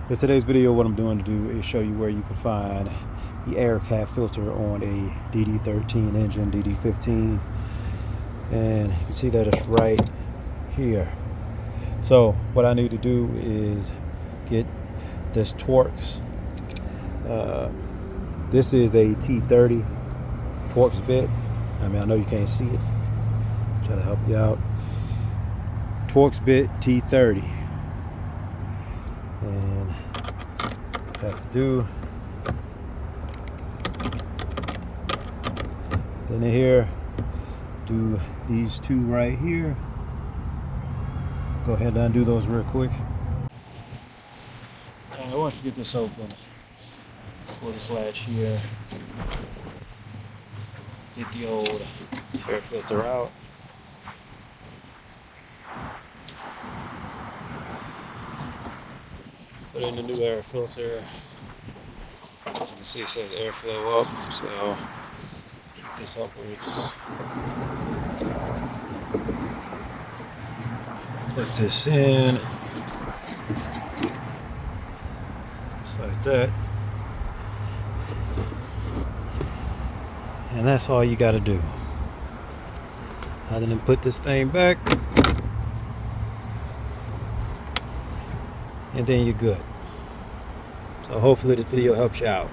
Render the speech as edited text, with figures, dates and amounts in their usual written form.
In today's video, what I'm doing to do is show you where you can find the air cap filter on a DD13 engine, DD15, and you can see that it's right here. So what I need to do is get this Torx. This is a T30 Torx bit. I mean, I know you can't see it. Try to help you out. Torx bit T30. And what you have to do, stand in here, do these two right here. Go ahead and undo those real quick. Once you get this open, pull this latch here, get the old air filter out. Put in the new air filter. As you can see, it says airflow up, so keep this up where it's. Put this in, just like that, and that's all you got to do. Other than put this thing back, and then you're good. So hopefully this video helps you out.